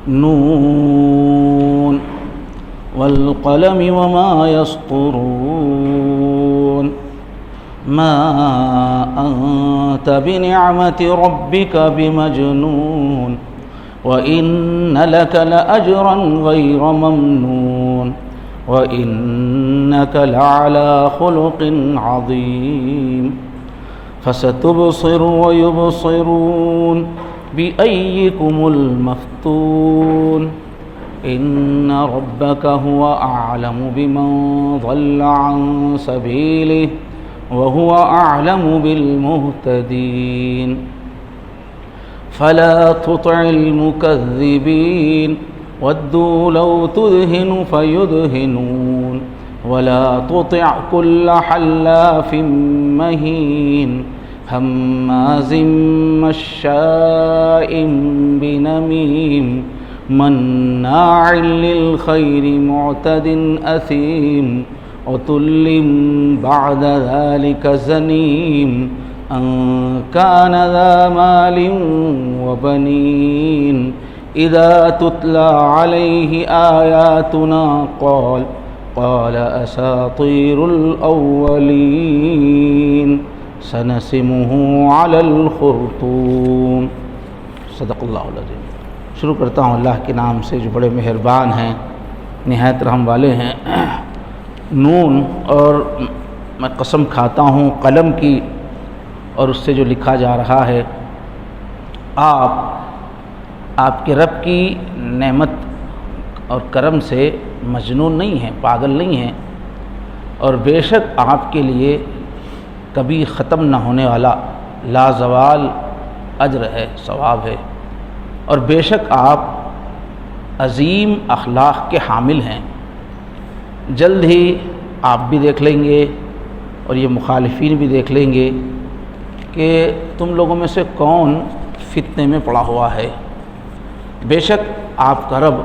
نون والقلم وما يسطرون ما أنت بنعمة ربك بمجنون وإن لك لأجرا غير ممنون وإنك لعلى خلق عظيم فستبصر ويبصرون بأيكم المفتون إن ربك هو أعلم بمن ضل عن سبيله وهو أعلم بالمهتدين فلا تطع المكذبين ودوا لو تدهن فيدهنون ولا تطع كل حلاف مهين هماز مشاء بنميم مناع للخير معتد أثيم عتل بعد ذلك زنيم أن كان ذا مال وبنين إذا تتلى عليه آياتنا قال أساطير الأولين سنسمه على الخرطوم صدق اللہ العظیم۔ شروع کرتا ہوں اللہ کے نام سے جو بڑے مہربان ہیں، نہایت رحم والے ہیں۔ نون، اور میں قسم کھاتا ہوں قلم کی اور اس سے جو لکھا جا رہا ہے۔ آپ کے رب کی نعمت اور کرم سے مجنون نہیں ہیں، پاگل نہیں ہیں، اور بے شک آپ کے لیے کبھی ختم نہ ہونے والا لازوال اجر ہے، ثواب ہے، اور بے شک آپ عظیم اخلاق کے حامل ہیں۔ جلد ہی آپ بھی دیکھ لیں گے اور یہ مخالفین بھی دیکھ لیں گے کہ تم لوگوں میں سے کون فتنے میں پڑا ہوا ہے۔ بے شک آپ کا رب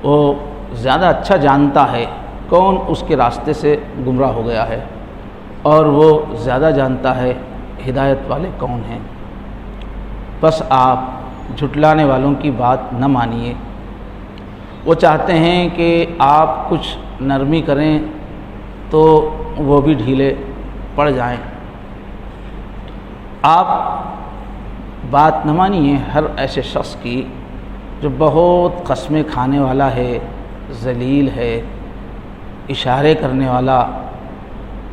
وہ زیادہ اچھا جانتا ہے کون اس کے راستے سے گمراہ ہو گیا ہے، اور وہ زیادہ جانتا ہے ہدایت والے کون ہیں۔ بس آپ جھٹلانے والوں کی بات نہ مانیے۔ وہ چاہتے ہیں کہ آپ کچھ نرمی کریں تو وہ بھی ڈھیلے پڑ جائیں۔ آپ بات نہ مانیے ہر ایسے شخص کی جو بہت قسمیں کھانے والا ہے، ذلیل ہے، اشارے کرنے والا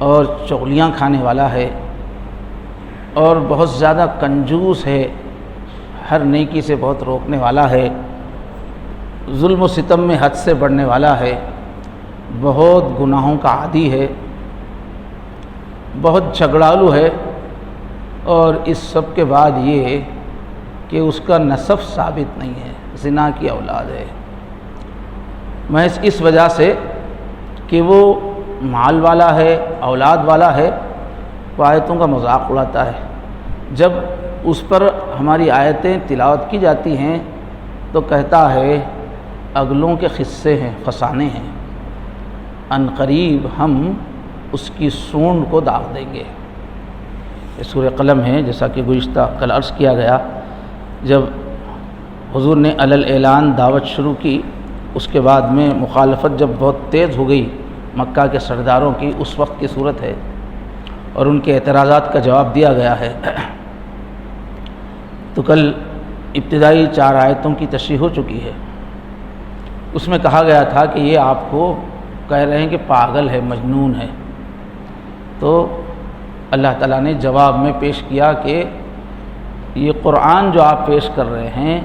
اور چغلیاں کھانے والا ہے، اور بہت زیادہ کنجوس ہے، ہر نیکی سے بہت روکنے والا ہے، ظلم و ستم میں حد سے بڑھنے والا ہے، بہت گناہوں کا عادی ہے، بہت جھگڑالو ہے، اور اس سب کے بعد یہ کہ اس کا نسب ثابت نہیں ہے، زنا کی اولاد ہے، محض اس وجہ سے کہ وہ مال والا ہے، اولاد والا ہے، وہ آیتوں کا مذاق اڑاتا ہے۔ جب اس پر ہماری آیتیں تلاوت کی جاتی ہیں تو کہتا ہے اگلوں کے قصے ہیں، فسانے ہیں، ان قریب ہم اس کی سونڈ کو داغ دیں گے۔ یہ سورہ قلم ہے، جیسا کہ گزشتہ کل عرض کیا گیا۔ جب حضور نے علی الاعلان دعوت شروع کی، اس کے بعد میں مخالفت جب بہت تیز ہو گئی مکہ کے سرداروں کی، اس وقت کی صورت ہے، اور ان کے اعتراضات کا جواب دیا گیا ہے۔ تو کل ابتدائی 4 آیتوں کی تشریح ہو چکی ہے۔ اس میں کہا گیا تھا کہ یہ آپ کو کہہ رہے ہیں کہ پاگل ہے، مجنون ہے، تو اللہ تعالیٰ نے جواب میں پیش کیا کہ یہ قرآن جو آپ پیش کر رہے ہیں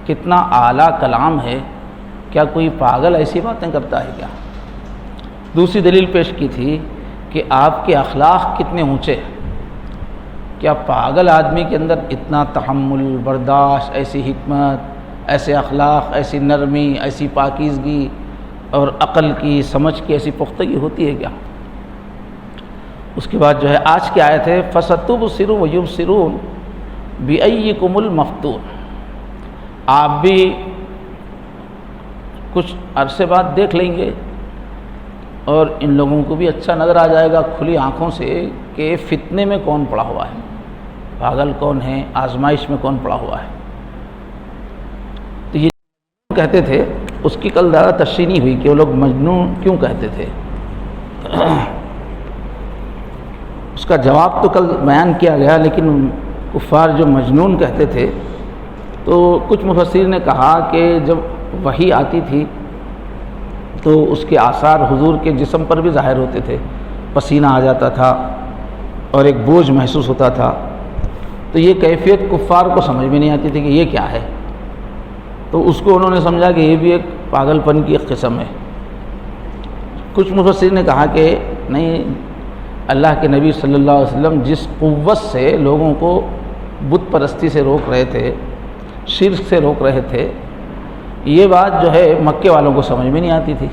کتنا اعلیٰ کلام ہے، کیا کوئی پاگل ایسی باتیں کرتا ہے کیا؟ دوسری دلیل پیش کی تھی کہ آپ کے اخلاق کتنے اونچے ہیں، کیا پاگل آدمی کے اندر اتنا تحمل، برداشت، ایسی حکمت، ایسے اخلاق، ایسی نرمی، ایسی پاکیزگی اور عقل کی، سمجھ کی ایسی پختگی ہوتی ہے کیا؟ اس کے بعد جو ہے آج کی آیت ہے فَسَتُبْصِرُ وَيُبْصِرُونَ بِأَيِّكُمُ الْمَفْتُونُ۔ آپ بھی کچھ عرصے بعد دیکھ لیں گے اور ان لوگوں کو بھی اچھا نظر آ جائے گا کھلی آنکھوں سے کہ فتنے میں کون پڑا ہوا ہے۔ پاگل کون ہے، آزمائش میں کون پڑا ہوا ہے۔ تو یہ کہتے تھے اس کی کل زیادہ تشریح نہیں ہوئی کہ وہ لوگ مجنون کیوں کہتے تھے، اس کا جواب تو کل بیان کیا گیا، لیکن کفار جو مجنون کہتے تھے تو کچھ مفسرین نے کہا کہ جب وحی آتی تھی تو اس کے آثار حضور کے جسم پر بھی ظاہر ہوتے تھے، پسینہ آ جاتا تھا اور ایک بوجھ محسوس ہوتا تھا، تو یہ کیفیت کفار کو سمجھ میں نہیں آتی تھی کہ یہ کیا ہے، تو اس کو انہوں نے سمجھا کہ یہ بھی ایک پاگل پن کی ایک قسم ہے۔ کچھ مفسرین نے کہا کہ نہیں، اللہ کے نبی صلی اللہ علیہ وسلم جس قوت سے لوگوں کو بت پرستی سے روک رہے تھے، شرک سے روک رہے تھے، یہ بات جو ہے مکے والوں کو سمجھ میں نہیں آتی تھی،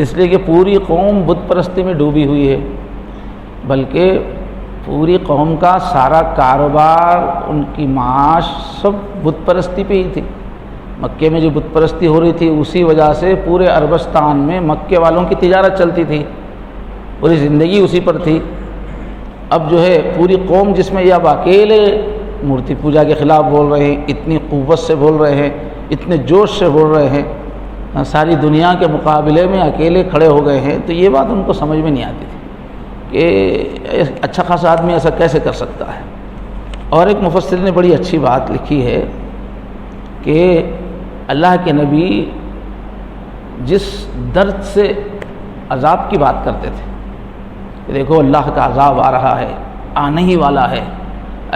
اس لیے کہ پوری قوم بت پرستی میں ڈوبی ہوئی ہے، بلکہ پوری قوم کا سارا کاروبار، ان کی معاش سب بت پرستی پہ ہی تھی۔ مکے میں جو بت پرستی ہو رہی تھی اسی وجہ سے پورے عربستان میں مکے والوں کی تجارت چلتی تھی، پوری زندگی اسی پر تھی۔ اب جو ہے پوری قوم جس میں یہ اب اکیلے مورتی پوجا کے خلاف بول رہے ہیں، اتنی قوت سے بول رہے ہیں، اتنے جوش سے بول رہے ہیں، ساری دنیا کے مقابلے میں اکیلے کھڑے ہو گئے ہیں، تو یہ بات ان کو سمجھ میں نہیں آتی تھی کہ اچھا خاصا آدمی ایسا کیسے کر سکتا ہے۔ اور ایک مفسر نے بڑی اچھی بات لکھی ہے کہ اللہ کے نبی جس درد سے عذاب کی بات کرتے تھے کہ دیکھو اللہ کا عذاب آ رہا ہے، آنے ہی والا ہے،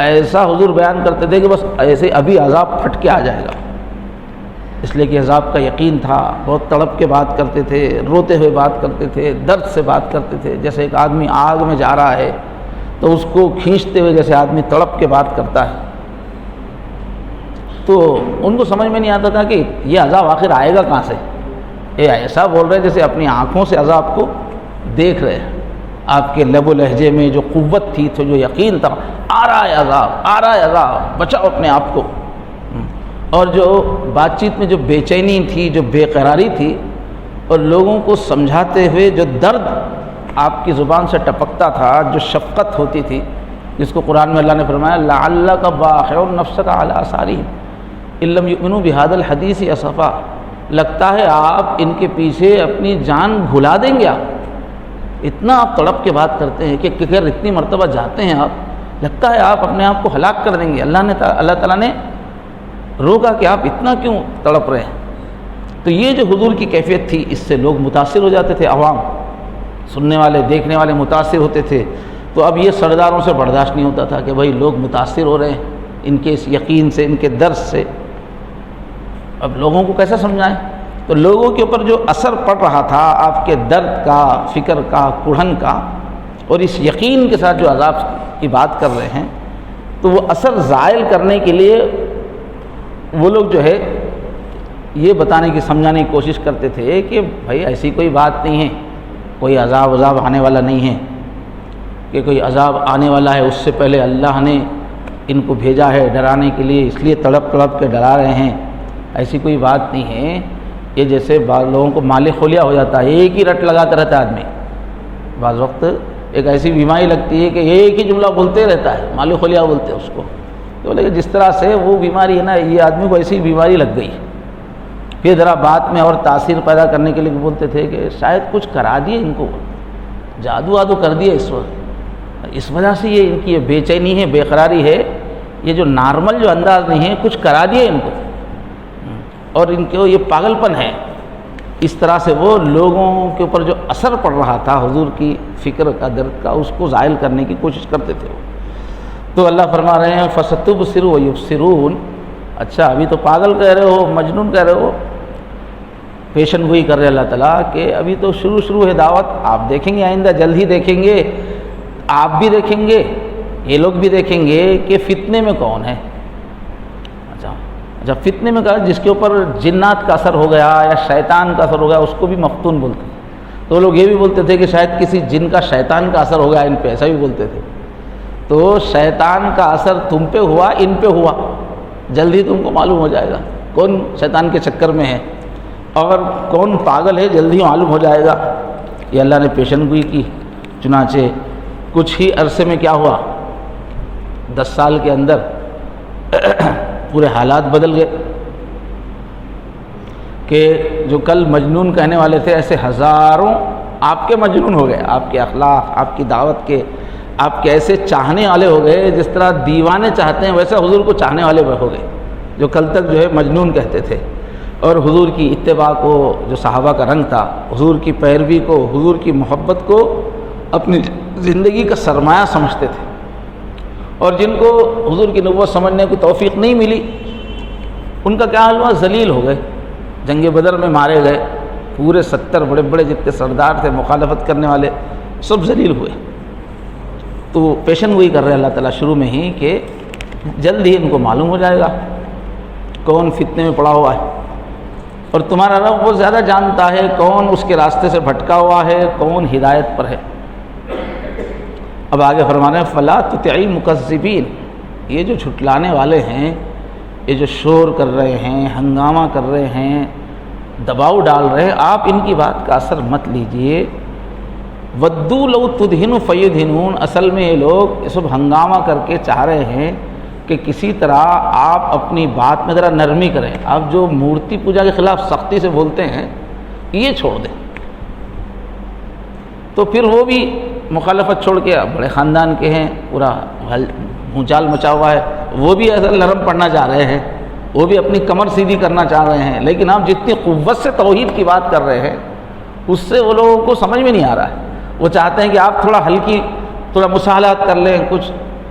ایسا حضور بیان کرتے تھے کہ بس ایسے ابھی عذاب پھٹ کے آ جائے گا، اس لیے کہ عذاب کا یقین تھا، بہت تڑپ کے بات کرتے تھے، روتے ہوئے بات کرتے تھے، درد سے بات کرتے تھے، جیسے ایک آدمی آگ میں جا رہا ہے تو اس کو کھینچتے ہوئے جیسے آدمی تڑپ کے بات کرتا ہے۔ تو ان کو سمجھ میں نہیں آتا تھا کہ یہ عذاب آخر آئے گا کہاں سے، یہ ایسا بول رہے جیسے اپنی آنکھوں سے عذاب کو دیکھ رہے ہیں، آپ کے لب و لہجے میں جو قوت تھی تو جو یقین تھا، آ رہا ہے عذاب، آ رہا ہے عذاب، بچاؤ اپنے آپ کو۔ اور جو بات چیت میں جو بے چینی تھی، جو بے قراری تھی، اور لوگوں کو سمجھاتے ہوئے جو درد آپ کی زبان سے ٹپکتا تھا، جو شفقت ہوتی تھی، جس کو قرآن میں اللہ نے فرمایا لعلک باخع نفسک علی آثارہم ان لم یؤمنوا بہذا الحدیث اسفا، لگتا ہے آپ ان کے پیچھے اپنی جان بھلا دیں گے، آپ اتنا آپ تڑپ کے بات کرتے ہیں کہ اگر اتنی مرتبہ جاتے ہیں آپ، لگتا ہے آپ اپنے آپ کو ہلاک کر دیں گے، اللہ تعالیٰ نے روکا کہ آپ اتنا کیوں تڑپ رہے ہیں۔ تو یہ جو حضور کی کیفیت تھی، اس سے لوگ متاثر ہو جاتے تھے، عوام سننے والے دیکھنے والے متاثر ہوتے تھے۔ تو اب یہ سرداروں سے برداشت نہیں ہوتا تھا کہ بھائی لوگ متاثر ہو رہے ہیں ان کے اس یقین سے، ان کے درد سے، اب لوگوں کو کیسا سمجھائیں۔ تو لوگوں کے اوپر جو اثر پڑ رہا تھا آپ کے درد کا، فکر کا، کڑھن کا، اور اس یقین کے ساتھ جو عذاب کی بات کر رہے ہیں، تو وہ اثر زائل کرنے کے لیے وہ لوگ جو ہے یہ بتانے کی، سمجھانے کی کوشش کرتے تھے کہ بھائی ایسی کوئی بات نہیں ہے، کوئی عذاب آنے والا نہیں ہے، کہ کوئی عذاب آنے والا ہے، اس سے پہلے اللہ نے ان کو بھیجا ہے ڈرانے کے لیے، اس لیے تڑپ تڑپ کے ڈرا رہے ہیں، ایسی کوئی بات نہیں ہے۔ یہ جیسے بعض لوگوں کو مال خولیا ہو جاتا ہے، ایک ہی رٹ لگاتا رہتا ہے آدمی، بعض وقت ایک ایسی بیماری لگتی ہے کہ ایک ہی جملہ بولتے رہتا ہے، مال خولیا بولتے ہیں اس کو، تو بولے کہ جس طرح سے وہ بیماری ہے نا، یہ آدمی کو ایسی بیماری لگ گئی۔ پھر ذرا بات میں اور تاثیر پیدا کرنے کے لیے بولتے تھے کہ شاید کچھ کرا دیے ان کو، جادو وادو کر دیا اس وقت، اس وجہ سے یہ ان کی یہ بے چینی ہے، بے قراری ہے، یہ جو نارمل جو انداز نہیں ہے، کچھ کرا دیے ان کو، اور ان کو یہ پاگل پن ہے۔ اس طرح سے وہ لوگوں کے اوپر جو اثر پڑ رہا تھا حضور کی فکر کا، درد کا، اس کو زائل کرنے کی کوشش کرتے تھے۔ تو اللہ فرما رہے ہیں فَسَتُبْصِرُ وَيُبْصِرُونَ، اچھا ابھی تو پاگل کہہ رہے ہو، مجنون کہہ رہے ہو، پیشن گوئی کر رہے اللہ تعالیٰ کہ ابھی تو شروع ہے دعوت، آپ دیکھیں گے آئندہ، جلد ہی دیکھیں گے، آپ بھی دیکھیں گے، یہ لوگ بھی دیکھیں گے کہ فتنے میں کون ہے۔ اچھا فتنے میں کہا جس کے اوپر جنات کا اثر ہو گیا یا شیطان کا اثر ہو گیا، اس کو بھی مفتون بولتے ہیں۔ تو لوگ یہ بھی بولتے تھے کہ شاید کسی جن کا شیطان کا اثر ہو گیا ان پہ، ایسا بھی بولتے تھے۔ تو شیطان کا اثر تم پہ ہوا، ان پہ ہوا، جلدی تم کو معلوم ہو جائے گا کون شیطان کے چکر میں ہے اور کون پاگل ہے، جلدی معلوم ہو جائے گا۔ یہ اللہ نے پیشن گوئی کی۔ چنانچہ کچھ ہی عرصے میں کیا ہوا، 10 سال کے اندر پورے حالات بدل گئے کہ جو کل مجنون کہنے والے تھے ایسے ہزاروں آپ کے مجنون ہو گئے، آپ کے اخلاق، آپ کی دعوت کے، آپ کے ایسے چاہنے والے ہو گئے، جس طرح دیوانے چاہتے ہیں ویسے حضور کو چاہنے والے ہو گئے، جو کل تک جو ہے مجنون کہتے تھے، اور حضور کی اتباع کو، جو صحابہ کا رنگ تھا، حضور کی پیروی کو، حضور کی محبت کو اپنی زندگی کا سرمایہ سمجھتے تھے، اور جن کو حضور کی نبوت سمجھنے کی توفیق نہیں ملی ان کا کیا حال ہوا؟ ذلیل ہو گئے، جنگ بدر میں مارے گئے، پورے 70 بڑے بڑے جتنے سردار تھے مخالفت کرنے والے سب ذلیل ہوئے۔ تو پیشن گوئی کر رہے اللہ تعالیٰ شروع میں ہی کہ جلد ہی ان کو معلوم ہو جائے گا کون فتنے میں پڑا ہوا ہے، اور تمہارا رب وہ زیادہ جانتا ہے کون اس کے راستے سے بھٹکا ہوا ہے، کون ہدایت پر ہے۔ اب آگے فرمانے ہیں فلا تطع المکذبین، یہ جو جھٹلانے والے ہیں، یہ جو شور کر رہے ہیں، ہنگامہ کر رہے ہیں، دباؤ ڈال رہے ہیں، آپ ان کی بات کا اثر مت لیجئے۔ ودوا لو تدہن فیدہنون، اصل میں یہ لوگ یہ سب ہنگامہ کر کے چاہ رہے ہیں کہ کسی طرح آپ اپنی بات میں ذرا نرمی کریں، آپ جو مورتی پوجا کے خلاف سختی سے بولتے ہیں یہ چھوڑ دیں۔ تو پھر وہ بھی مخالفت چھوڑ کے، بڑے خاندان کے ہیں، پورا بھونچال مچا ہوا ہے، وہ بھی ایسا نرم پڑنا چاہ رہے ہیں، وہ بھی اپنی کمر سیدھی کرنا چاہ رہے ہیں، لیکن آپ جتنی قوت سے توحید کی بات کر رہے ہیں اس سے وہ لوگوں کو سمجھ میں نہیں آ رہا ہے۔ وہ چاہتے ہیں کہ آپ تھوڑا ہلکی، تھوڑا مساہلات کر لیں،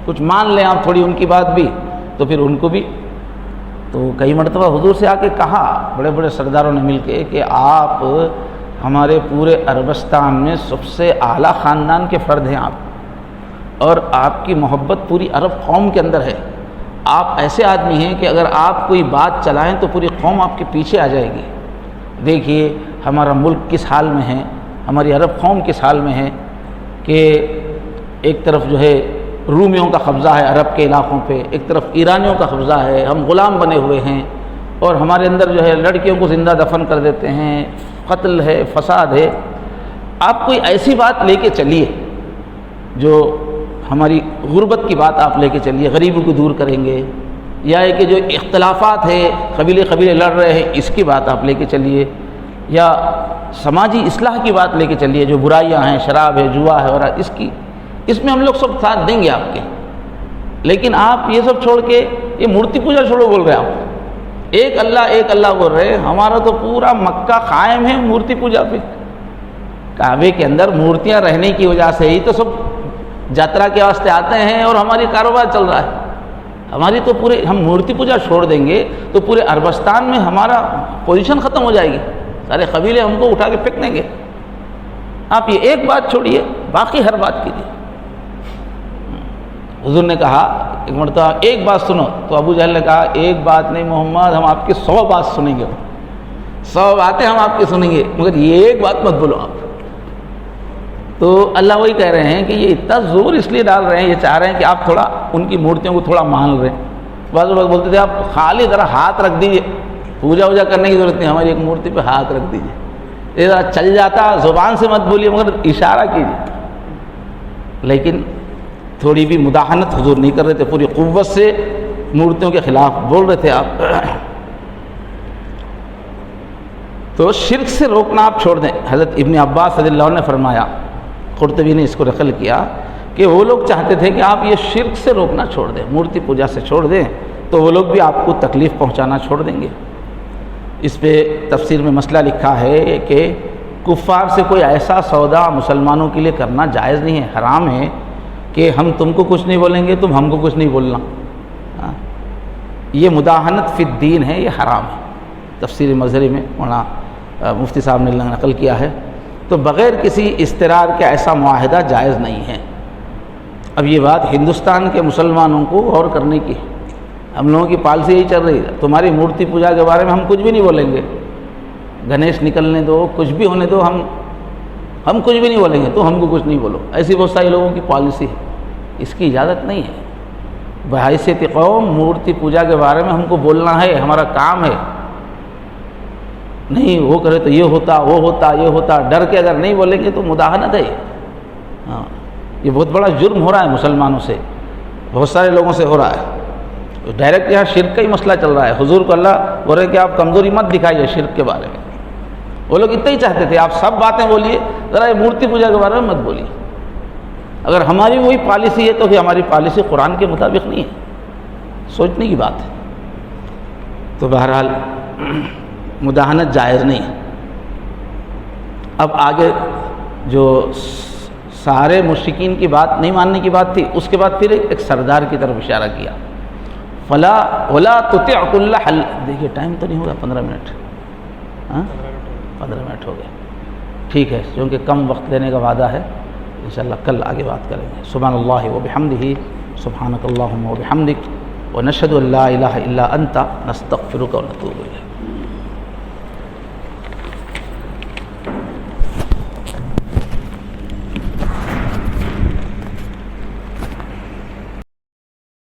کچھ مان لیں آپ تھوڑی ان کی بات بھی، تو پھر ان کو بھی۔ تو کئی مرتبہ حضور سے آ کے کہا بڑے بڑے سرداروں نے مل کے کہ آپ ہمارے پورے عربستان میں سب سے اعلیٰ خاندان کے فرد ہیں آپ، اور آپ کی محبت پوری عرب قوم کے اندر ہے، آپ ایسے آدمی ہیں کہ اگر آپ کوئی بات چلائیں تو پوری قوم آپ کے پیچھے آ جائے گی۔ دیکھیے ہمارا ملک کس حال میں ہے، ہماری عرب قوم کس حال میں ہے کہ ایک طرف جو ہے رومیوں کا قبضہ ہے عرب کے علاقوں پہ، ایک طرف ایرانیوں کا قبضہ ہے، ہم غلام بنے ہوئے ہیں، اور ہمارے اندر جو ہے لڑکیوں کو زندہ دفن کر دیتے ہیں، قتل ہے، فساد ہے۔ آپ کوئی ایسی بات لے کے چلیے جو ہماری غربت کی بات آپ لے کے چلیے، غریبوں کو دور کریں گے، یا کہ جو اختلافات ہے، قبیلے لڑ رہے ہیں، اس کی بات آپ لے کے چلیے، یا سماجی اصلاح کی بات لے کے چلیے، جو برائیاں ہیں، شراب ہے، جوا ہے، اور اس میں ہم لوگ سب ساتھ دیں گے آپ کے۔ لیکن آپ یہ سب چھوڑ کے یہ مورتی پوجا چھوڑو بول رہے ہیں آپ، ایک اللہ بول رہے ہیں۔ ہمارا تو پورا مکہ قائم ہے مورتی پوجا پہ، کعبے کے اندر مورتیاں رہنے کی وجہ سے ہی تو سب جاترا کے واسطے آتے ہیں، اور ہماری کاروبار چل رہا ہے۔ ہماری تو ہم مورتی پوجا چھوڑ دیں گے تو پورے عربستان میں ہمارا پوزیشن ختم ہو جائے گی، سارے قبیلے ہم کو اٹھا کے پھینک دیں گے۔ آپ یہ ایک بات چھوڑیے، باقی ہر بات کیجیے۔ حضور نے کہا ایک مرتبہ ایک بات سنو، تو ابو جہل نے کہا ایک بات نہیں محمد، ہم آپ کی 100 بات سنیں گے، 100 باتیں ہم آپ کی سنیں گے، مگر یہ ایک بات مت بولو آپ۔ تو اللہ وہی کہہ رہے ہیں کہ یہ اتنا زور اس لیے ڈال رہے ہیں، یہ چاہ رہے ہیں کہ آپ تھوڑا ان کی مورتیوں کو تھوڑا مان رہے ہیں۔ بعض لوگ بولتے تھے آپ خالی ذرا ہاتھ رکھ دیجیے، پوجا ووجا کرنے کی ضرورت نہیں، ہماری ایک مورتی پہ ہاتھ رکھ دیجیے، یہ ذرا چل جاتا، زبان سے مت بولیے مگر اشارہ کیجیے۔ لیکن تھوڑی بھی مداحنت حضور نہیں کر رہے تھے، پوری قوت سے مورتیوں کے خلاف بول رہے تھے آپ۔ تو شرک سے روکنا آپ چھوڑ دیں۔ حضرت ابن عباس رضی اللہ عنہ نے فرمایا، قرطبی نے اس کو نقل کیا کہ وہ لوگ چاہتے تھے کہ آپ یہ شرک سے روکنا چھوڑ دیں، مورتی پوجا سے چھوڑ دیں، تو وہ لوگ بھی آپ کو تکلیف پہنچانا چھوڑ دیں گے۔ اس پہ تفسیر میں مسئلہ لکھا ہے کہ کفار سے کوئی ایسا سودا مسلمانوں کے لیے کرنا جائز نہیں ہے، حرام ہے کہ ہم تم کو کچھ نہیں بولیں گے، تم ہم کو کچھ نہیں بولنا۔ یہ مداحنت فی الدین ہے، یہ حرام ہے۔ تفسیر مظہری میں مولانا مفتی صاحب نے نقل کیا ہے۔ تو بغیر کسی استرار کے ایسا معاہدہ جائز نہیں ہے۔ اب یہ بات ہندوستان کے مسلمانوں کو غور کرنے کی ہے۔ ہم لوگوں کی پالیسی یہی چل رہی ہے، تمہاری مورتی پوجا کے بارے میں ہم کچھ بھی نہیں بولیں گے، گنیش نکلنے دو، کچھ بھی ہونے دو، ہم کچھ بھی نہیں بولیں گے، تو ہم کو کچھ نہیں بولو۔ ایسی بہت سارے لوگوں کی پالیسی ہے، اس کی اجازت نہیں ہے۔ بحیثیت قوم مورتی پوجا کے بارے میں ہم کو بولنا ہے، ہمارا کام ہے۔ نہیں وہ کرے تو یہ ہوتا، وہ ہوتا، یہ ہوتا، ڈر کے اگر نہیں بولیں گے تو مداحنت ہے۔ ہاں، یہ بہت بڑا جرم ہو رہا ہے مسلمانوں سے۔ بہت سارے لوگوں سے ہو رہا ہے. ڈائریکٹ یہاں شرک کا ہی مسئلہ چل رہا ہے. حضور کو اللہ بول رہے کہ آپ کمزوری مت دکھائیے شرک کے بارے میں. وہ لوگ اتنا ہی چاہتے تھے آپ سب باتیں بولیے, ذرا یہ مورتی پوجا کے بارے میں مت بولیے. اگر ہماری وہی پالیسی ہے تو پھر ہماری پالیسی قرآن کے مطابق نہیں ہے, سوچنے کی بات ہے. تو بہرحال مداہنت جائز نہیں ہے. اب آگے جو سارے مشرکین کی بات نہیں ماننے کی بات تھی, اس کے بعد پھر ایک سردار کی طرف اشارہ کیا, فلا ولا تطع كل حل. دیکھیے ٹائم تو نہیں ہوگا, 15 منٹ, ہاں 15 منٹ ہو گئے. ٹھیک ہے, کیونکہ کم وقت دینے کا وعدہ ہے, انشاءاللہ کل آگے بات کریں گے. سبحان اللہ وبحمدہ, سبحانک اللہم وبحمدک, ونشہد ان لا الہ الا انت, نستغفرک ونتوب الیک.